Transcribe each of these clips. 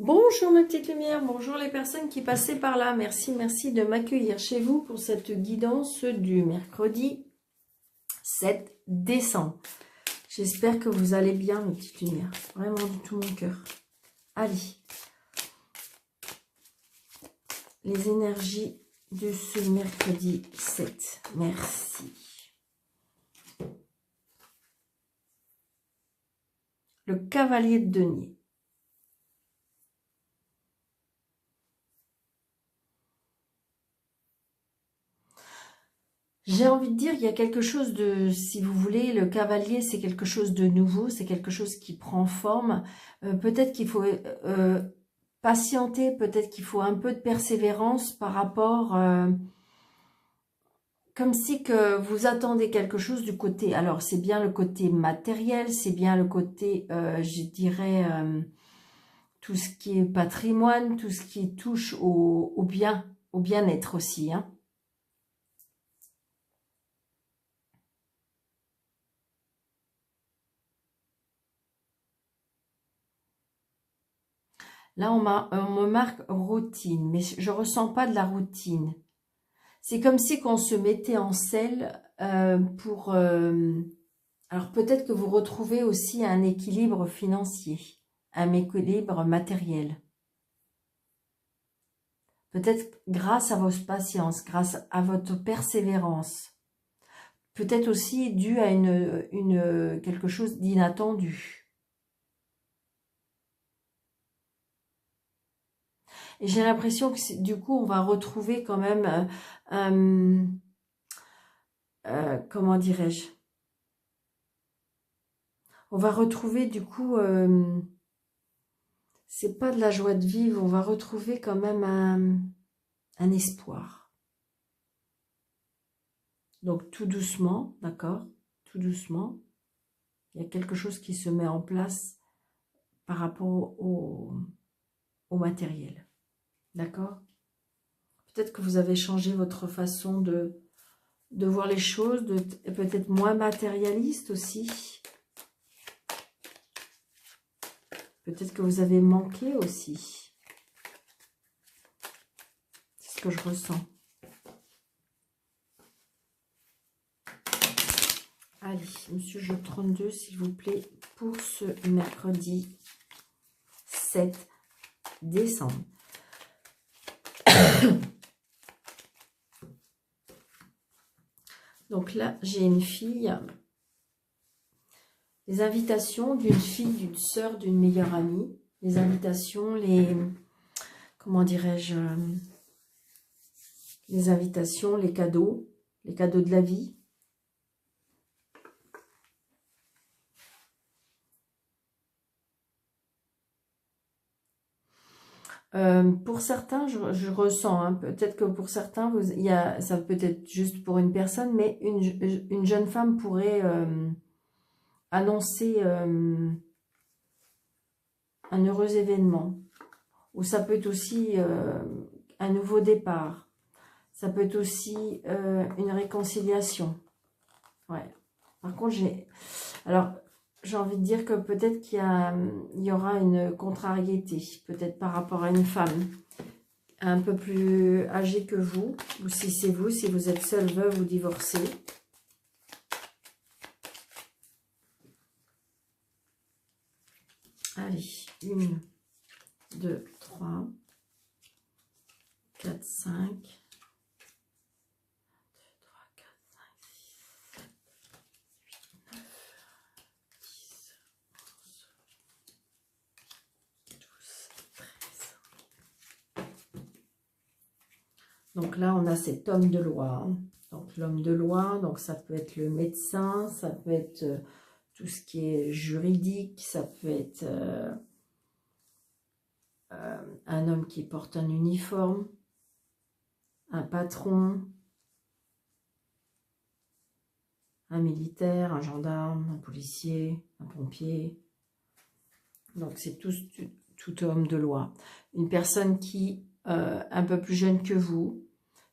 Bonjour mes petites lumières, bonjour les personnes qui passaient par là. Merci, merci de m'accueillir chez vous pour cette guidance du mercredi 7 décembre. J'espère que vous allez bien mes petites lumières, vraiment de tout mon cœur. Allez, les énergies de ce mercredi 7, merci. Le cavalier de denier. J'ai envie de dire, il y a quelque chose de, si vous voulez, le cavalier, c'est quelque chose de nouveau, c'est quelque chose qui prend forme. Peut-être qu'il faut patienter, peut-être qu'il faut un peu de persévérance par rapport, comme si que vous attendez quelque chose du côté, alors c'est bien le côté matériel, c'est bien le côté, je dirais, tout ce qui est patrimoine, tout ce qui touche au bien, au bien-être aussi, hein. Là, on me marque routine, mais je ressens pas de la routine. C'est comme si qu'on se mettait en selle pour... alors peut-être que vous retrouvez aussi un équilibre financier, un équilibre matériel. Peut-être grâce à votre patience, grâce à votre persévérance. Peut-être aussi dû à quelque chose d'inattendu. Et j'ai l'impression que du coup, on va retrouver quand même, comment dirais-je, on va retrouver du coup, c'est pas de la joie de vivre, on va retrouver quand même un espoir. Donc tout doucement, d'accord, tout doucement, il y a quelque chose qui se met en place par rapport au matériel, d'accord. Peut-être que vous avez changé votre façon de voir les choses, peut-être moins matérialiste aussi. Peut-être que vous avez manqué aussi. C'est ce que je ressens. Allez, monsieur Job 32, s'il vous plaît, pour ce mercredi 7 décembre. Donc là, j'ai une fille. Les invitations d'une fille, d'une sœur, d'une meilleure amie. Les invitations, comment dirais-je, les invitations, les cadeaux de la vie. Pour certains, je ressens, hein, peut-être que pour certains, ça peut être juste pour une personne, mais une jeune femme pourrait annoncer un heureux événement. Ou ça peut être aussi un nouveau départ. Ça peut être aussi une réconciliation. Ouais. Par contre, j'ai envie de dire que peut-être qu'il y aura une contrariété, peut-être par rapport à une femme un peu plus âgée que vous, ou si c'est vous, si vous êtes seule, veuve ou divorcée. Allez, 1, 2, 3, 4, 5... 12, 13. Donc là, on a cet homme de loi. Donc l'homme de loi, donc ça peut être le médecin, ça peut être tout ce qui est juridique, ça peut être un homme qui porte un uniforme, un patron, un militaire, un gendarme, un policier, un pompier. Donc c'est tout homme de loi. Une personne qui un peu plus jeune que vous,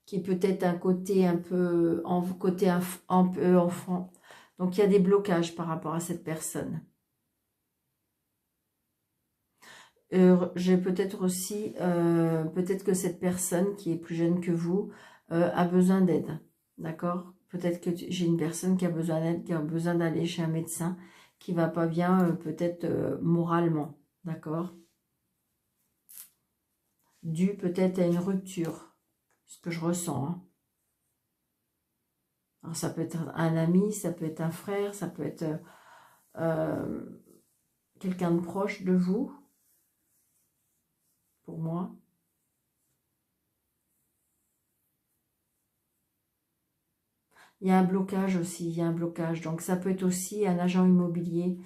qui est peut-être un côté un peu enfant. Donc il y a des blocages par rapport à cette personne. j'ai peut-être aussi, peut-être que cette personne qui est plus jeune que vous a besoin d'aide, d'accord? Peut-être que j'ai une personne qui a besoin d'aide, qui a besoin d'aller chez un médecin, qui va pas bien, peut-être moralement, d'accord? Dû peut-être à une rupture, ce que je ressens, hein. Alors, ça peut être un ami, ça peut être un frère, ça peut être euh, quelqu'un de proche de vous, pour moi. Il y a un blocage aussi, il y a un blocage. Donc, ça peut être aussi un agent immobilier.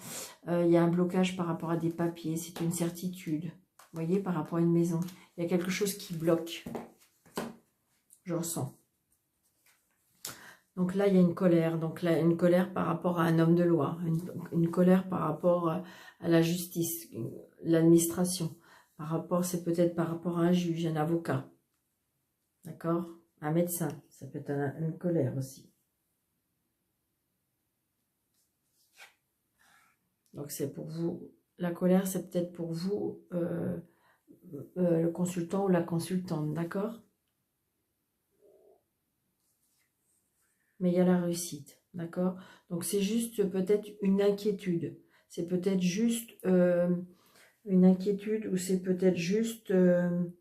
Il y a un blocage par rapport à des papiers, c'est une certitude. Vous voyez, par rapport à une maison. Il y a quelque chose qui bloque. Je ressens. Donc là, il y a une colère. Donc là, une colère par rapport à un homme de loi. Une colère par rapport à la justice, l'administration. Par rapport, c'est peut-être par rapport à un juge, un avocat. D'accord? Un médecin. Ça peut être une colère aussi. Donc c'est pour vous. La colère, c'est peut-être pour vous, le consultant ou la consultante. D'accord? Mais il y a la réussite, d'accord? Donc c'est juste peut-être une inquiétude. C'est peut-être juste une inquiétude ou c'est peut-être juste... alors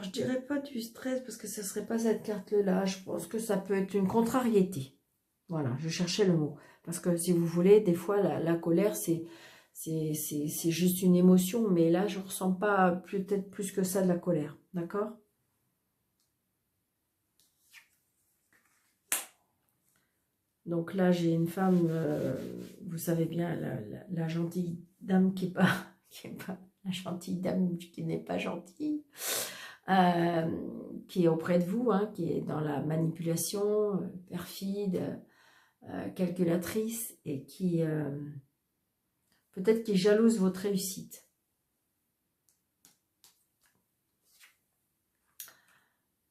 je dirais pas du stress parce que ce ne serait pas cette carte-là. Je pense que ça peut être une contrariété. Voilà, je cherchais le mot. Parce que si vous voulez, des fois la colère c'est juste une émotion. Mais là je ne ressens pas peut-être plus que ça de la colère, d'accord? Donc là, j'ai une femme, vous savez bien, la gentille dame qui est pas, la gentille dame qui n'est pas gentille, qui est auprès de vous, hein, qui est dans la manipulation, perfide, calculatrice, et qui, peut-être qui jalouse votre réussite.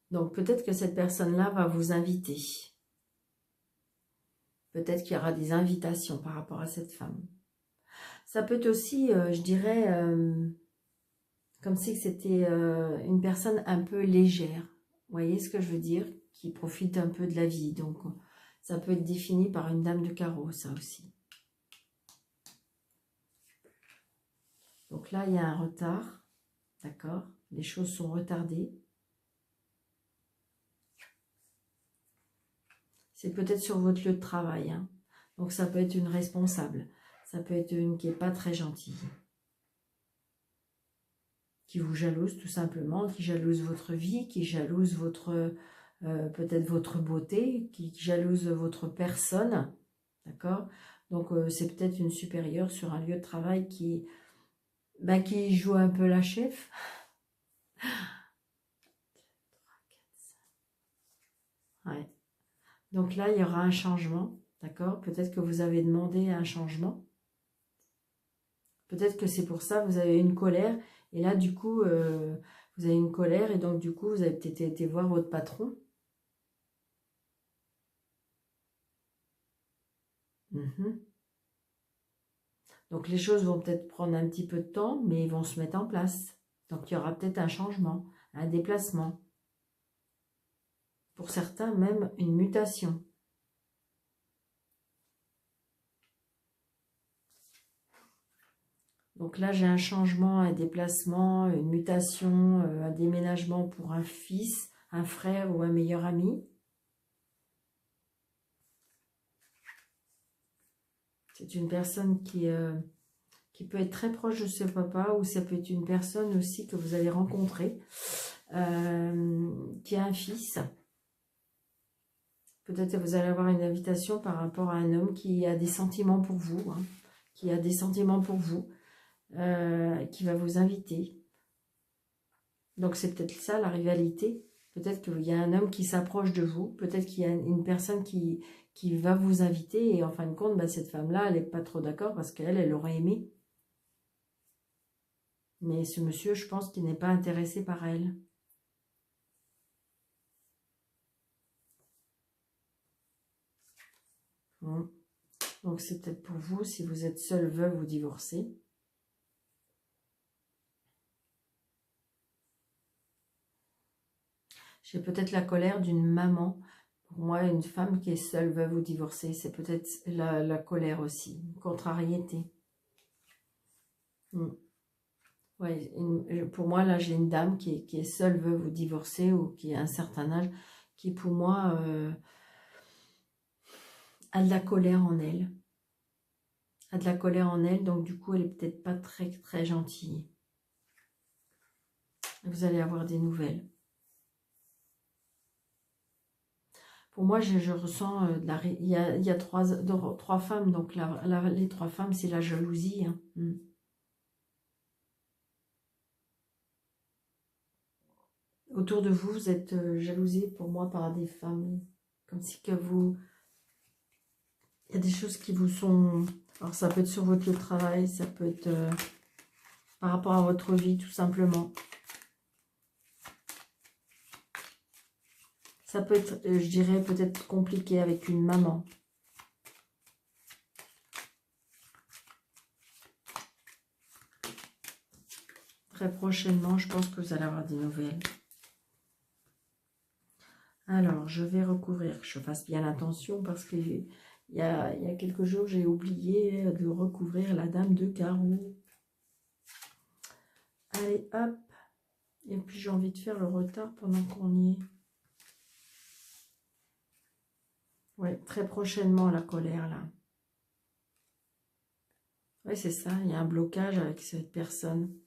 Donc peut-être que cette personne-là va vous inviter. Peut-être qu'il y aura des invitations par rapport à cette femme. Ça peut être aussi, je dirais, comme si c'était une personne un peu légère. Vous voyez ce que je veux dire? Qui profite un peu de la vie. Donc, ça peut être défini par une dame de carreau, ça aussi. Donc là, il y a un retard. D'accord? Les choses sont retardées. C'est peut-être sur votre lieu de travail, hein. Donc, ça peut être une responsable. Ça peut être une qui n'est pas très gentille. Qui vous jalouse tout simplement, qui jalouse votre vie, qui jalouse votre peut-être votre beauté, qui jalouse votre personne, d'accord? Donc c'est peut-être une supérieure sur un lieu de travail qui joue un peu la chef. Ouais. Donc là, il y aura un changement, d'accord? Peut-être que vous avez demandé un changement. Peut-être que c'est pour ça, vous avez une colère, et là, du coup, vous avez une colère, et donc, du coup, vous avez peut-être été voir votre patron. Donc, les choses vont peut-être prendre un petit peu de temps, mais ils vont se mettre en place. Donc, il y aura peut-être un changement, un déplacement. Pour certains, même une mutation. Donc là, j'ai un changement, un déplacement, une mutation, un déménagement pour un fils, un frère ou un meilleur ami. C'est une personne qui peut être très proche de ce papa, ou ça peut être une personne aussi que vous allez rencontrer, qui a un fils. Peut-être que vous allez avoir une invitation par rapport à un homme qui a des sentiments pour vous, hein, qui a des sentiments pour vous, qui va vous inviter. Donc c'est peut-être ça la rivalité. Peut-être qu'il y a un homme qui s'approche de vous, peut-être qu'il y a une personne qui va vous inviter, et en fin de compte, bah, cette femme-là, elle n'est pas trop d'accord parce elle aurait aimé. Mais ce monsieur, je pense qu'il n'est pas intéressé par elle. Bon. Donc c'est peut-être pour vous, si vous êtes seul, veuve ou divorcé. J'ai peut-être la colère d'une maman. Pour moi, une femme qui est seule, veuve ou divorcée, c'est peut-être la colère aussi, une contrariété. Ouais, pour moi, là, j'ai une dame qui est seule, veuve ou divorcée, ou qui a un certain âge, qui pour moi a de la colère en elle. A de la colère en elle, donc du coup, elle est peut-être pas très, très gentille. Vous allez avoir des nouvelles. Pour moi, je ressens, il y a trois femmes, donc les trois femmes, c'est la jalousie. Hein. Autour de vous, vous êtes jalousés pour moi par des femmes, comme si que vous... Il y a des choses qui vous sont... Alors ça peut être sur votre lieu de travail, ça peut être par rapport à votre vie, tout simplement. Ça peut être, je dirais, peut-être compliqué avec une maman. Très prochainement, je pense que vous allez avoir des nouvelles. Alors, je vais recouvrir, que je fasse bien attention parce que il y a quelques jours, j'ai oublié de recouvrir la dame de carreau. Allez, hop. Et puis, j'ai envie de faire le retard pendant qu'on y est. Ouais, très prochainement, la colère, là. Ouais, c'est ça. Il y a un blocage avec cette personne.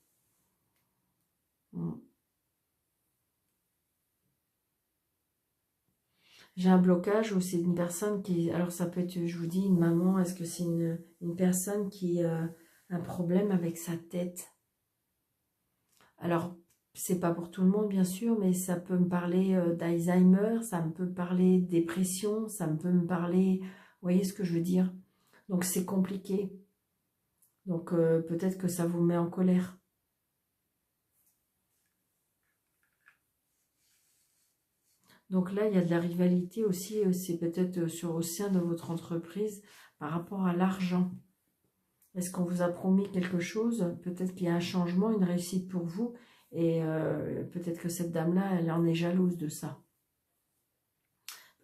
J'ai un blocage où c'est une personne qui... Alors, ça peut être, je vous dis, une maman. Est-ce que c'est une personne qui a un problème avec sa tête? Alors, c'est pas pour tout le monde, bien sûr, mais ça peut me parler d'Alzheimer, ça me peut parler de dépression, ça me peut me parler... Vous voyez ce que je veux dire? Donc, c'est compliqué. Donc, peut-être que ça vous met en colère. Donc là, il y a de la rivalité aussi, c'est peut-être au sein de votre entreprise par rapport à l'argent. Est-ce qu'on vous a promis quelque chose? Peut-être qu'il y a un changement, une réussite pour vous. Et peut-être que cette dame-là, elle en est jalouse de ça.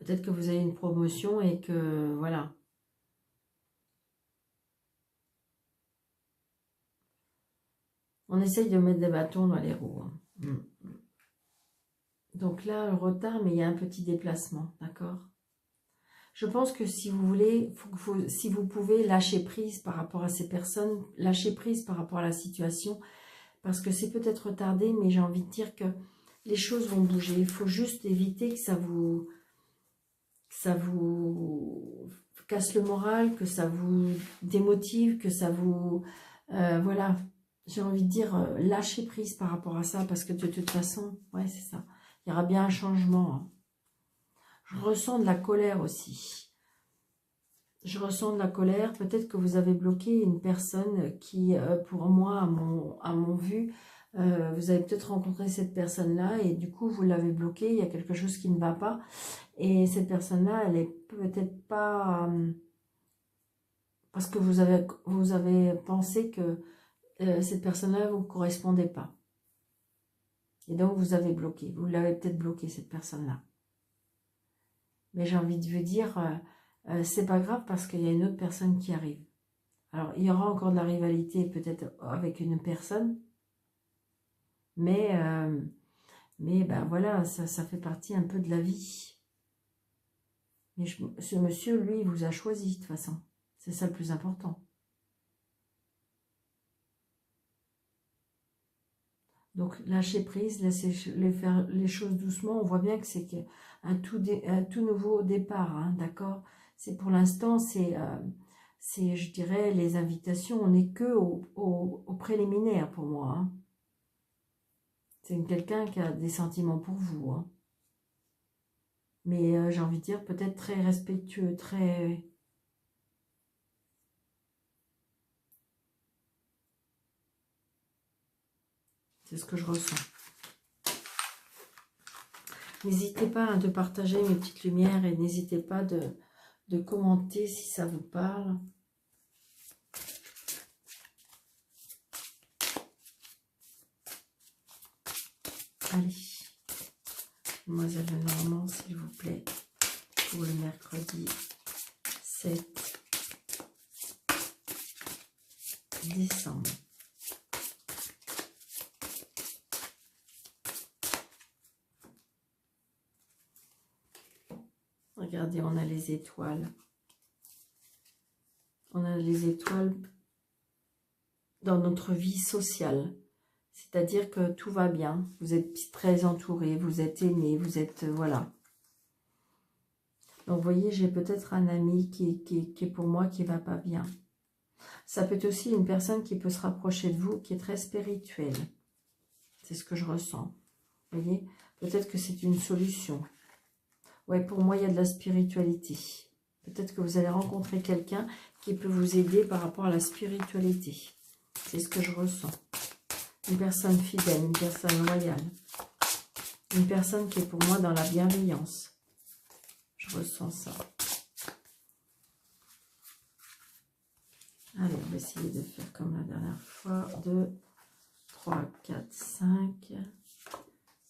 Peut-être que vous avez une promotion et que, voilà. On essaye de mettre des bâtons dans les roues. Hein. Donc là, le retard, mais il y a un petit déplacement, d'accord? Je pense que si vous voulez, si vous pouvez lâcher prise par rapport à ces personnes, lâcher prise par rapport à la situation, parce que c'est peut-être retardé, mais j'ai envie de dire que les choses vont bouger. Il faut juste éviter que ça vous casse le moral, que ça vous démotive, que ça vous... voilà, j'ai envie de dire, lâcher prise par rapport à ça, parce que de toute façon, ouais, c'est ça. Il y aura bien un changement. Hein. Je ressens de la colère aussi. Je ressens de la colère. Peut-être que vous avez bloqué une personne qui, pour moi, à mon vu, vous avez peut-être rencontré cette personne-là et du coup, vous l'avez bloquée. Il y a quelque chose qui ne va pas. Et cette personne-là, elle est peut-être pas... parce que vous avez pensé que cette personne-là ne vous correspondait pas. Et donc, vous avez bloqué. Vous l'avez peut-être bloqué, cette personne-là. Mais j'ai envie de vous dire, c'est pas grave parce qu'il y a une autre personne qui arrive. Alors, il y aura encore de la rivalité peut-être avec une personne. Mais ben voilà, ça fait partie un peu de la vie. Mais ce monsieur, lui, il vous a choisi de toute façon. C'est ça le plus important. Donc, lâcher prise, laisser faire les choses doucement. On voit bien que c'est un tout nouveau départ, hein, d'accord? C'est pour l'instant, c'est, je dirais, les invitations. On n'est que au préliminaire pour moi. Hein. C'est quelqu'un qui a des sentiments pour vous. Hein. Mais j'ai envie de dire, peut-être très respectueux, très... C'est ce que je ressens. N'hésitez pas de partager mes petites lumières et n'hésitez pas de de commenter si ça vous parle. Allez, Mademoiselle Lenormand, s'il vous plaît, pour le mercredi 7 décembre. Regardez, on a les étoiles. On a les étoiles dans notre vie sociale. C'est-à-dire que tout va bien. Vous êtes très entouré, vous êtes aimé, vous êtes... voilà. Donc, vous voyez, j'ai peut-être un ami qui est pour moi, qui ne va pas bien. Ça peut être aussi une personne qui peut se rapprocher de vous, qui est très spirituelle. C'est ce que je ressens. Vous voyez, peut-être que c'est une solution. Ouais, pour moi, il y a de la spiritualité. Peut-être que vous allez rencontrer quelqu'un qui peut vous aider par rapport à la spiritualité. C'est ce que je ressens. Une personne fidèle, une personne loyale. Une personne qui est pour moi dans la bienveillance. Je ressens ça. Allez, on va essayer de faire comme la dernière fois. 2, 3, 4, 5,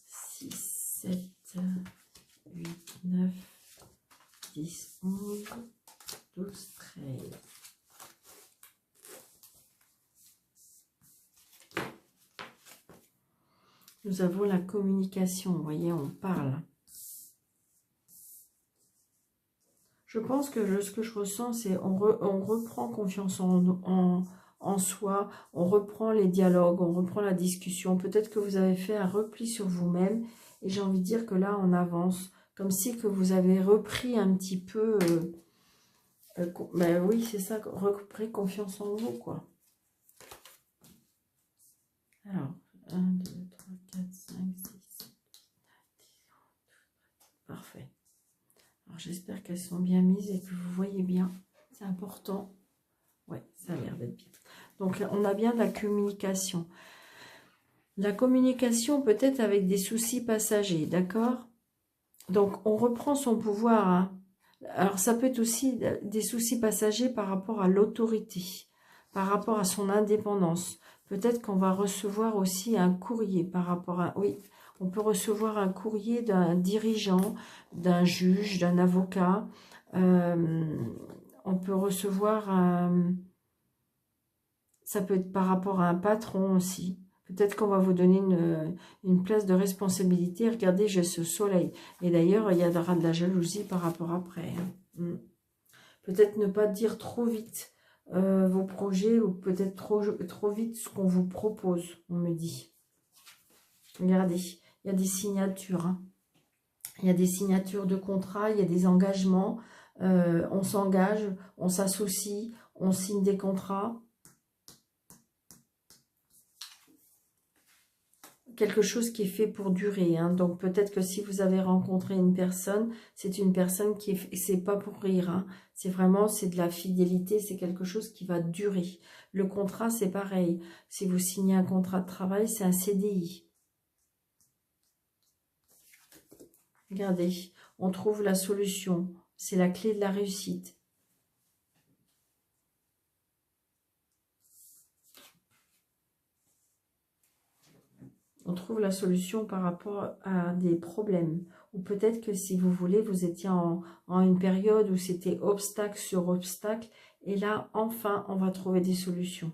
6, 7, 8, 9, 10, 11, 12, 13. Nous avons la communication, vous voyez, on parle. Je pense que ce que je ressens, c'est on reprend confiance en soi, on reprend les dialogues, on reprend la discussion. Peut-être que vous avez fait un repli sur vous-même et j'ai envie de dire que là, on avance. Comme si que vous avez repris un petit peu, ben oui, c'est ça, repris confiance en vous, quoi. Alors, 1, 2, 3, 4, 5, 6, 7, 10. Parfait. Alors, j'espère qu'elles sont bien mises et que vous voyez bien. C'est important. Ouais, ça a l'air d'être bien. Donc, on a bien de la communication. La communication peut-être avec des soucis passagers, d'accord? Donc, on reprend son pouvoir. Hein. Alors, ça peut être aussi des soucis passagers par rapport à l'autorité, par rapport à son indépendance. Peut-être qu'on va recevoir aussi un courrier par rapport à... Oui, on peut recevoir un courrier d'un dirigeant, d'un juge, d'un avocat. On peut recevoir un... Ça peut être par rapport à un patron aussi. Peut-être qu'on va vous donner une place de responsabilité. Regardez, j'ai ce soleil. Et d'ailleurs, il y aura de la jalousie par rapport après. Hein. Peut-être ne pas dire trop vite vos projets ou peut-être trop vite ce qu'on vous propose, on me dit. Regardez, il y a des signatures. Hein. Il y a des signatures de contrats, il y a des engagements. On s'engage, on s'associe, on signe des contrats. Quelque chose qui est fait pour durer. Hein. Donc peut-être que si vous avez rencontré une personne, c'est une personne qui est... C'est pas pour rire. Hein. C'est vraiment, c'est de la fidélité, c'est quelque chose qui va durer. Le contrat, c'est pareil. Si vous signez un contrat de travail, c'est un CDI. Regardez, on trouve la solution. C'est la clé de la réussite. On trouve la solution par rapport à des problèmes. Ou peut-être que si vous voulez, vous étiez en une période où c'était obstacle sur obstacle. Et là, enfin, on va trouver des solutions.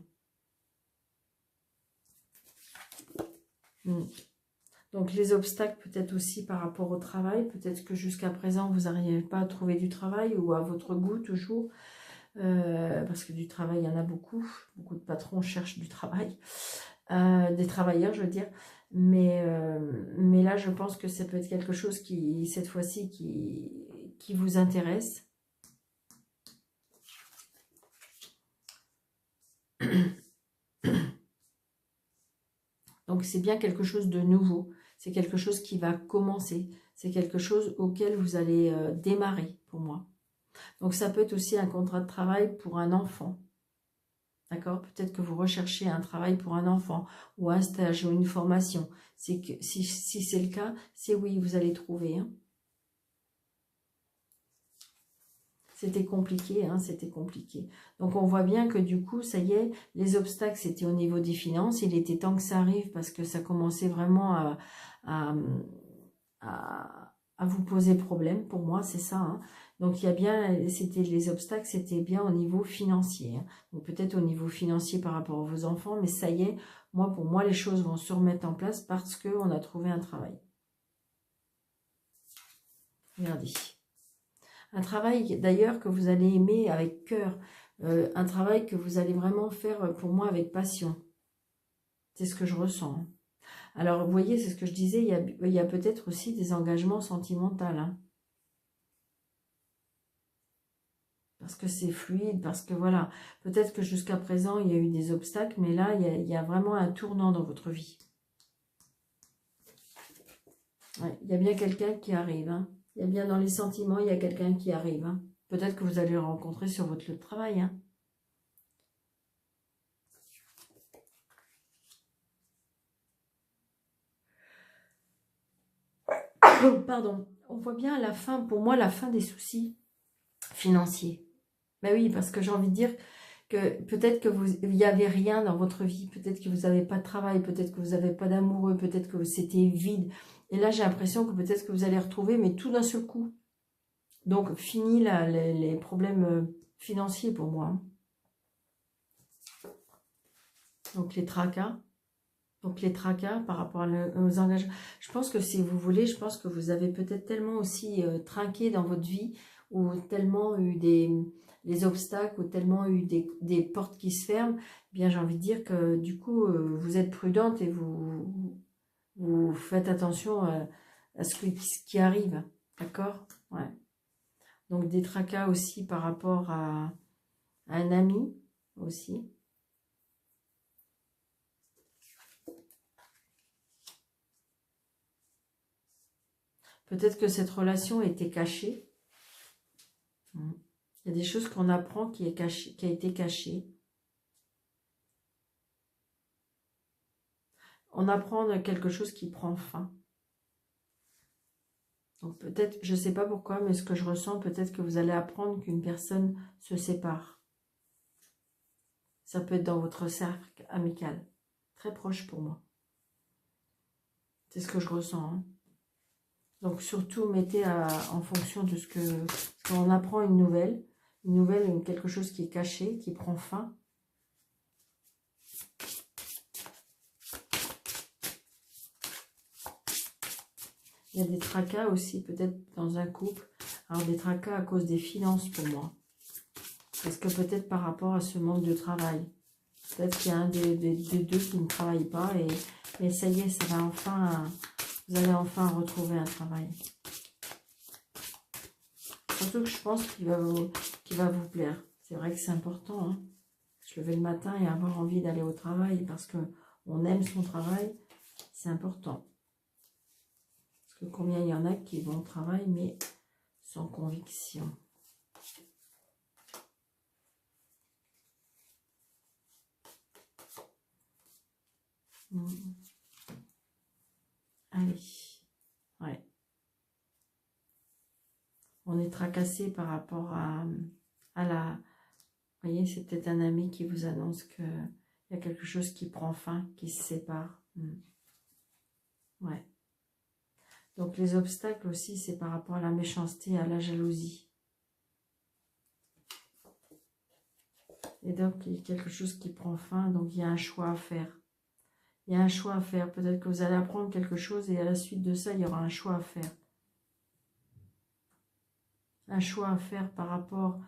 Donc, les obstacles peut-être aussi par rapport au travail. Peut-être que jusqu'à présent, vous n'arrivez pas à trouver du travail ou à votre goût toujours. Parce que du travail, il y en a beaucoup. Beaucoup de patrons cherchent du travail. Des travailleurs, je veux dire. Mais là, je pense que ça peut être quelque chose qui, cette fois-ci, qui vous intéresse. Donc, c'est bien quelque chose de nouveau. C'est quelque chose qui va commencer. C'est quelque chose auquel vous allez démarrer, pour moi. Donc, ça peut être aussi un contrat de travail pour un enfant. D'accord? Peut-être que vous recherchez un travail pour un enfant ou un stage ou une formation. C'est que si c'est le cas, c'est oui, vous allez trouver. Hein. C'était compliqué, hein, c'était compliqué. Donc on voit bien que du coup, ça y est, les obstacles, c'était au niveau des finances. Il était temps que ça arrive parce que ça commençait vraiment à, à vous poser problème. Pour moi, c'est ça. Hein. Donc il y a bien, c'était les obstacles, c'était bien au niveau financier. Hein. Donc peut-être au niveau financier par rapport à vos enfants, mais ça y est, moi, pour moi, les choses vont se remettre en place parce qu'on a trouvé un travail. Regardez. Un travail d'ailleurs que vous allez aimer avec cœur. Un travail que vous allez vraiment faire pour moi avec passion. C'est ce que je ressens. Alors vous voyez, c'est ce que je disais, il y a peut-être aussi des engagements sentimentaux. Hein. Parce que c'est fluide, parce que voilà. Peut-être que jusqu'à présent, il y a eu des obstacles, mais là, il y a vraiment un tournant dans votre vie. Ouais, il y a bien quelqu'un qui arrive. Hein. Il y a bien dans les sentiments, il y a quelqu'un qui arrive. Hein. Peut-être que vous allez le rencontrer sur votre lieu de travail. Hein. Pardon. On voit bien la fin, pour moi, la fin des soucis financiers. Ben oui, parce que j'ai envie de dire que peut-être que il n'y avait rien dans votre vie. Peut-être que vous n'avez pas de travail, peut-être que vous n'avez pas d'amoureux, peut-être que c'était vide. Et là, j'ai l'impression que peut-être que vous allez retrouver, mais tout d'un seul coup. Donc, fini les problèmes financiers pour moi. Hein. Donc, les tracas. Donc, les tracas par rapport aux engagements. Je pense que si vous voulez, je pense que vous avez peut-être tellement aussi trinqué dans votre vie ou tellement eu des obstacles ou tellement eu des portes qui se ferment. Eh bien, j'ai envie de dire que du coup, vous êtes prudente et vous faites attention à ce qui arrive. D'accord? Ouais. Donc, des tracas aussi par rapport à un ami aussi. Peut-être que cette relation était cachée. Il y a des choses qu'on apprend qui a été cachée. On apprend quelque chose qui prend fin. Donc peut-être, je ne sais pas pourquoi, mais ce que je ressens, peut-être que vous allez apprendre qu'une personne se sépare. Ça peut être dans votre cercle amical. Très proche pour moi. C'est ce que je ressens. Hein. Donc surtout, mettez en fonction de ce qu'on apprend une nouvelle, quelque chose qui est caché, qui prend fin. Il y a des tracas aussi, peut-être dans un couple. Alors des tracas à cause des finances pour moi. Parce que peut-être par rapport à ce manque de travail. Peut-être qu'il y a un des deux qui ne travaille pas. Mais ça y est, ça va enfin, vous allez enfin retrouver un travail. Surtout que je pense qu'il va vous plaire. C'est vrai que c'est important. Hein. Se lever le matin et avoir envie d'aller au travail parce qu'on aime son travail, c'est important. Parce que combien il y en a qui vont au travail, mais sans conviction. Allez. Ouais. On est tracassé par rapport à la... Vous voyez, c'est peut-être un ami qui vous annonce qu'il y a quelque chose qui prend fin, qui se sépare. Ouais. Donc les obstacles aussi, c'est par rapport à la méchanceté, à la jalousie. Et donc, il y a quelque chose qui prend fin, donc il y a un choix à faire. Il y a un choix à faire. Peut-être que vous allez apprendre quelque chose et à la suite de ça, il y aura un choix à faire. Un choix à faire par rapport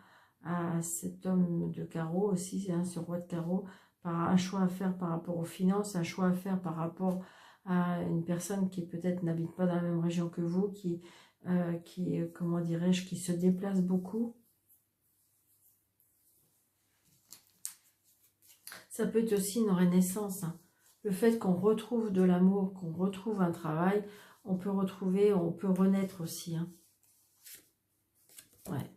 à cet homme de carreau aussi, hein, ce roi de carreau. Un choix à faire par rapport aux finances, un choix à faire par rapport à une personne qui peut-être n'habite pas dans la même région que vous, qui comment dirais-je, qui se déplace beaucoup. Ça peut être aussi une renaissance. Hein. Le fait qu'on retrouve de l'amour, qu'on retrouve un travail, on peut renaître aussi. Hein. Ouais.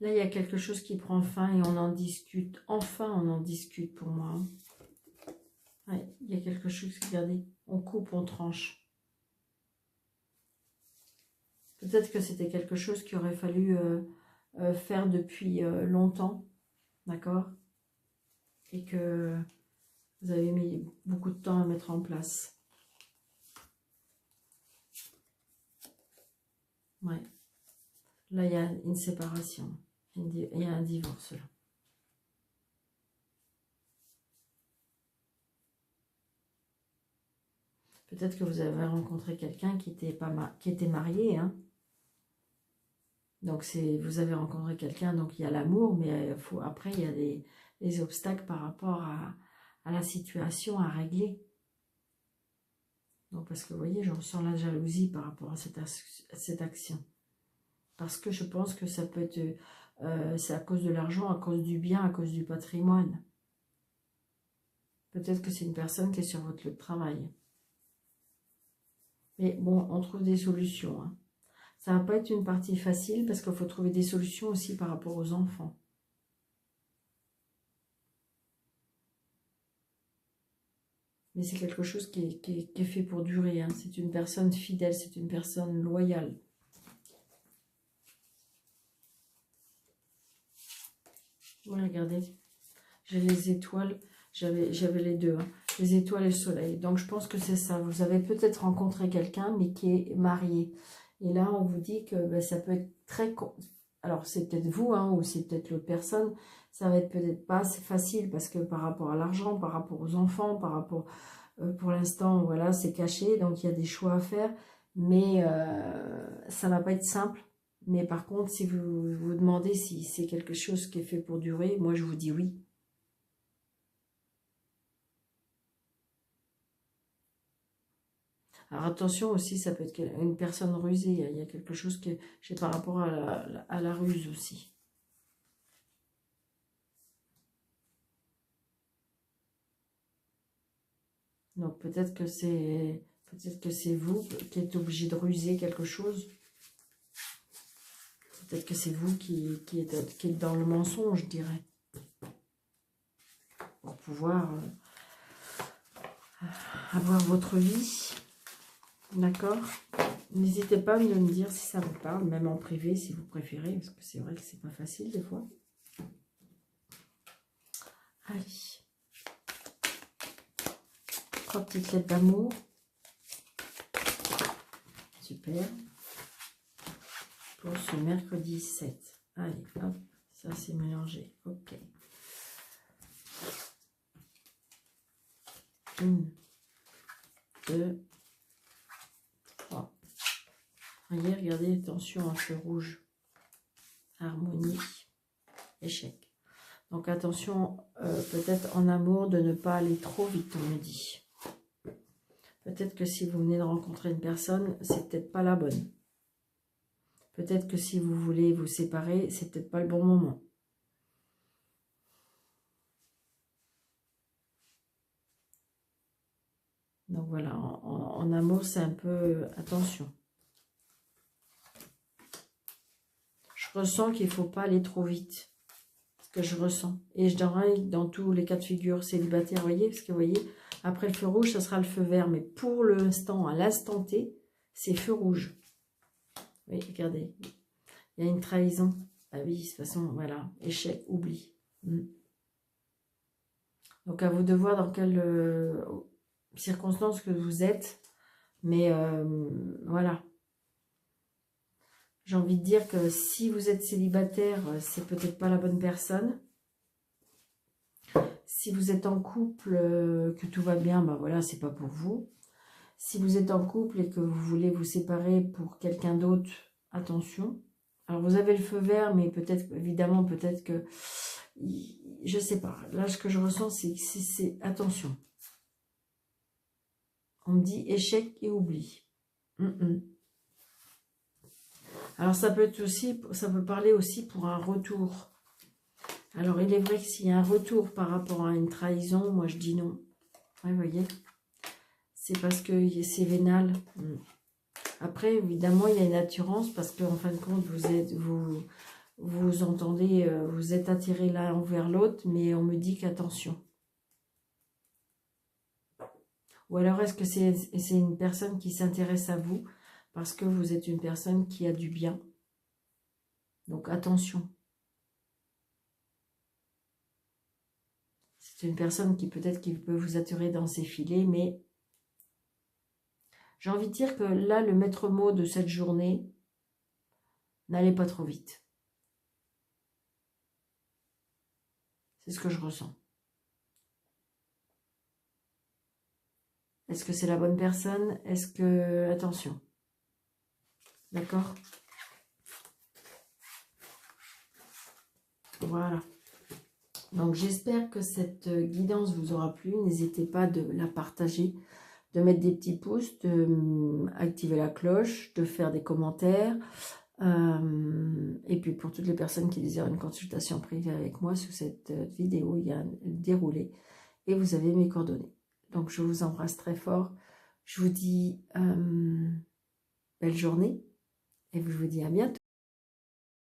Là, il y a quelque chose qui prend fin et on en discute. Enfin, on en discute pour moi. Hein. Ouais, il y a quelque chose, regardez, on coupe, on tranche. Peut-être que c'était quelque chose qu'il aurait fallu faire depuis longtemps, d'accord? Et que vous avez mis beaucoup de temps à mettre en place. Ouais. Là, il y a une séparation. Il y a un divorce, là. Peut-être que vous avez rencontré quelqu'un qui était marié, hein. Donc, vous avez rencontré quelqu'un, donc il y a l'amour, mais après, il y a des obstacles par rapport à la situation à régler. Donc, parce que vous voyez, je ressens la jalousie par rapport à cette action. Parce que je pense que ça peut être, c'est à cause de l'argent, à cause du bien, à cause du patrimoine. Peut-être que c'est une personne qui est sur votre lieu de travail. Mais bon, on trouve des solutions, hein. Ça va pas être une partie facile parce qu'il faut trouver des solutions aussi par rapport aux enfants. Mais c'est quelque chose qui est fait pour durer, hein. C'est une personne fidèle, c'est une personne loyale. Voilà, regardez. J'ai les étoiles, j'avais les deux, hein. Les étoiles et le soleil. Donc je pense que c'est ça. Vous avez peut-être rencontré quelqu'un, mais qui est marié. Et là, on vous dit que ben, ça peut être très... Alors, c'est peut-être vous, hein, ou c'est peut-être l'autre personne. Ça va être peut-être pas assez facile parce que par rapport à l'argent, par rapport aux enfants, par rapport... pour l'instant, voilà, c'est caché. Donc, il y a des choix à faire. Mais ça va pas être simple. Mais par contre, si vous vous demandez si c'est quelque chose qui est fait pour durer, moi, je vous dis oui. Alors attention aussi, ça peut être une personne rusée. Il y a quelque chose que j'ai par rapport à la ruse aussi. Donc peut-être que c'est vous qui êtes obligé de ruser quelque chose. Peut-être que c'est vous qui êtes dans le mensonge, je dirais. Pour pouvoir avoir votre vie. D'accord? N'hésitez pas à me dire si ça vous parle, même en privé si vous préférez, parce que c'est vrai que c'est pas facile des fois. Allez. 3 petites lettres d'amour. Super. Pour ce mercredi 7. Allez, hop, ça c'est mélangé. Ok. 1, 2, 3. Voyez, regardez, attention, un feu rouge. Harmonie, échec. Donc attention, peut-être en amour, de ne pas aller trop vite, on me dit. Peut-être que si vous venez de rencontrer une personne, c'est peut-être pas la bonne. Peut-être que si vous voulez vous séparer, c'est peut-être pas le bon moment. Donc voilà, en amour, c'est un peu... attention. Je ressens qu'il ne faut pas aller trop vite. Ce que je ressens. Et je dirais dans tous les cas de figure célibataire, vous voyez, parce que vous voyez, après le feu rouge, ça sera le feu vert. Mais pour l'instant, à l'instant T, c'est feu rouge. Oui, regardez. Il y a une trahison. Ah oui, de toute façon, voilà. Échec, oubli. Donc à vous de voir dans quelles circonstances que vous êtes. Mais voilà. J'ai envie de dire que si vous êtes célibataire, c'est peut-être pas la bonne personne. Si vous êtes en couple, que tout va bien, ben voilà, c'est pas pour vous. Si vous êtes en couple et que vous voulez vous séparer pour quelqu'un d'autre, attention. Alors vous avez le feu vert, mais peut-être, évidemment, peut-être que, je sais pas. Là, ce que je ressens, c'est attention. On me dit échec et oubli. Alors ça peut être aussi, ça peut parler aussi pour un retour. Alors il est vrai que s'il y a un retour par rapport à une trahison, moi je dis non. Ouais, vous voyez, c'est parce que c'est vénal. Après, évidemment, il y a une attirance parce qu'en fin de compte, vous entendez, vous êtes attirés l'un envers l'autre, mais on me dit qu'attention. Ou alors, est-ce que c'est une personne qui s'intéresse à vous? parce que vous êtes une personne qui a du bien. Donc attention. C'est une personne qui peut-être qui peut vous attirer dans ses filets, mais j'ai envie de dire que là, le maître mot de cette journée, n'allez pas trop vite. C'est ce que je ressens. Est-ce que c'est la bonne personne? Est-ce que... Attention. D'accord? Voilà. Donc, j'espère que cette guidance vous aura plu. N'hésitez pas de la partager, de mettre des petits pouces, de activer la cloche, de faire des commentaires. Et puis, pour toutes les personnes qui désirent une consultation privée avec moi, sous cette vidéo, il y a un déroulé et vous avez mes coordonnées. Donc, je vous embrasse très fort. Je vous dis belle journée et je vous dis à bientôt.